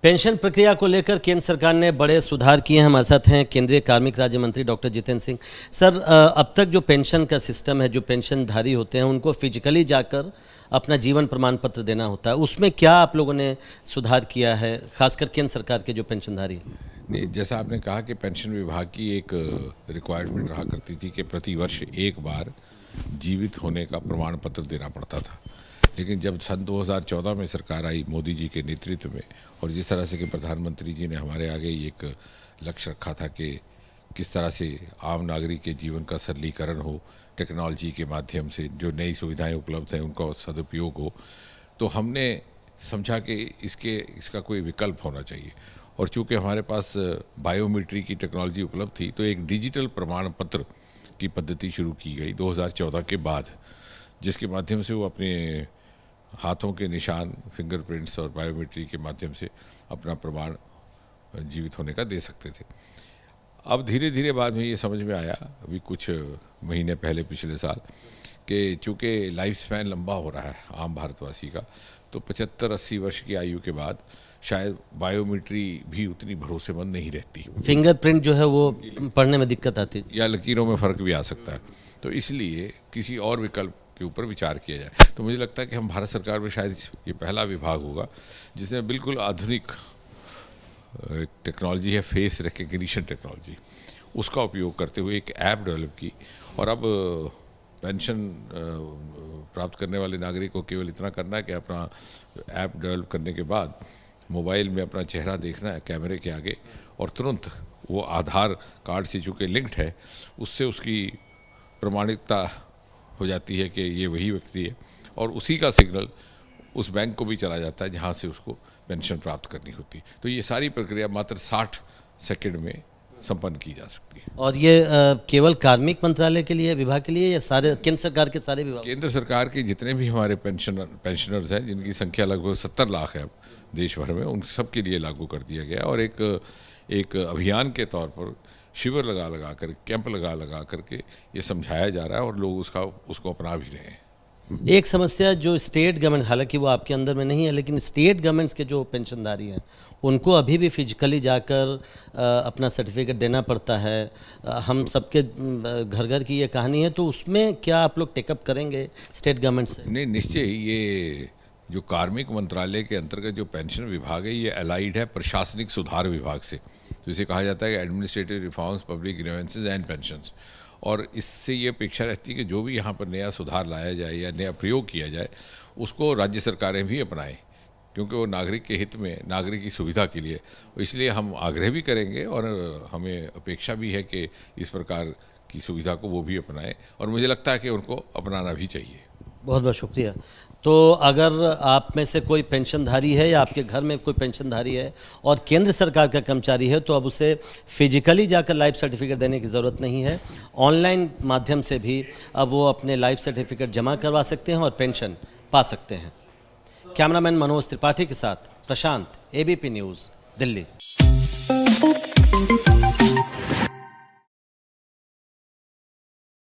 Pension प्रक्रिया को लेकर केंद्र सरकार ने बड़े सुधार किए हैं। हमारे साथ हैं केंद्रीय कार्मिक राज्य मंत्री डॉक्टर जितेंद्र सिंह। सर, अब तक जो पेंशन का सिस्टम है, जो पेंशनधारी होते हैं उनको फिजिकली जाकर अपना जीवन प्रमाण पत्र देना होता है, उसमें क्या आप लोगों ने सुधार किया है, खासकर केंद्र सरकार के जो पेंशनधारी? नहीं, जैसा आपने कहा कि पेंशन विभाग की एक रिक्वायरमेंट रहा करती थी कि प्रति वर्ष एक बार जीवित होने का प्रमाण पत्र देना पड़ता था। लेकिन जब सन 2014 में सरकार आई मोदी जी के नेतृत्व में, और जिस तरह से कि प्रधानमंत्री जी ने हमारे आगे एक लक्ष्य रखा था कि किस तरह से आम नागरिक के जीवन का सरलीकरण हो, टेक्नोलॉजी के माध्यम से जो नई सुविधाएं उपलब्ध हैं उनका सदुपयोग हो, तो हमने समझा कि इसका कोई विकल्प होना चाहिए। और चूँकि हमारे पास बायोमेट्री की टेक्नोलॉजी उपलब्ध थी, तो एक डिजिटल प्रमाण पत्र की पद्धति शुरू की गई 2014 के बाद, जिसके माध्यम से वो अपने हाथों के निशान, फिंगरप्रिंट्स और बायोमेट्री के माध्यम से अपना प्रमाण जीवित होने का दे सकते थे। अब धीरे धीरे बाद में ये समझ में आया, अभी कुछ महीने पहले पिछले साल, कि चूँकि लाइफ स्पैन लंबा हो रहा है आम भारतवासी का, तो 75-80 वर्ष की आयु के बाद शायद बायोमेट्री भी उतनी भरोसेमंद नहीं रहती। फिंगरप्रिंट जो है वो पढ़ने में दिक्कत आती है या लकीरों में फ़र्क भी आ सकता है, तो इसलिए किसी और विकल्प के ऊपर विचार किया जाए। तो मुझे लगता है कि हम भारत सरकार में शायद ये पहला विभाग होगा जिसमें बिल्कुल आधुनिक टेक्नोलॉजी है, फेस रिकग्निशन टेक्नोलॉजी, उसका उपयोग करते हुए एक ऐप डेवलप की। और अब पेंशन प्राप्त करने वाले नागरिक को केवल इतना करना है कि अपना ऐप डेवलप करने के बाद मोबाइल में अपना चेहरा देखना है कैमरे के आगे, और तुरंत वो आधार कार्ड से चूँकि लिंक्ड है, उससे उसकी प्रमाणिकता हो जाती है कि ये वही व्यक्ति है, और उसी का सिग्नल उस बैंक को भी चला जाता है जहाँ से उसको पेंशन प्राप्त करनी होती है। तो ये सारी प्रक्रिया मात्र 60 सेकंड में संपन्न की जा सकती है। और ये केवल कार्मिक मंत्रालय के लिए, विभाग के लिए, या सारे केंद्र सरकार के सारे विभाग? केंद्र सरकार के जितने भी हमारे पेंशनर्स हैं, जिनकी संख्या लगभग 70 लाख है अब देश भर में, उन सब के लिए लागू कर दिया गया। और एक अभियान के तौर पर शिविर लगा कर, कैंप लगा करके ये समझाया जा रहा है, और लोग उसको अपना भी रहे हैं। एक समस्या जो स्टेट गवर्नमेंट, हालांकि वो आपके अंदर में नहीं है, लेकिन स्टेट गवर्नमेंट्स के जो पेंशनधारी हैं उनको अभी भी फिजिकली जाकर अपना सर्टिफिकेट देना पड़ता है। हम सबके घर घर की ये कहानी है, तो उसमें क्या आप लोग टेकअप करेंगे स्टेट गवर्नमेंट से? नहीं, निश्चय ही। ये जो कार्मिक मंत्रालय के अंतर्गत जो पेंशन विभाग है, ये अलाइड है प्रशासनिक सुधार विभाग से, तो इसे कहा जाता है कि administrative reforms, public grievances and pensions. और इससे ये अपेक्षा रहती है कि जो भी यहाँ पर नया सुधार लाया जाए या नया प्रयोग किया जाए, उसको राज्य सरकारें भी अपनाएं, क्योंकि वो नागरिक के हित में, नागरिक की सुविधा के लिए। इसलिए हम आग्रह भी करेंगे और हमें अपेक्षा भी है कि इस प्रकार की सुविधा को वो भी अपनाएं, और मुझे लगता है कि उनको अपनाना भी चाहिए। बहुत बहुत शुक्रिया। तो अगर आप में से कोई पेंशनधारी है या आपके घर में कोई पेंशनधारी है और केंद्र सरकार का कर्मचारी है, तो अब उसे फिजिकली जाकर लाइफ सर्टिफिकेट देने की ज़रूरत नहीं है। ऑनलाइन माध्यम से भी अब वो अपने लाइफ सर्टिफिकेट जमा करवा सकते हैं और पेंशन पा सकते हैं। कैमरामैन मनोज त्रिपाठी के साथ प्रशांत, ABP न्यूज़, दिल्ली।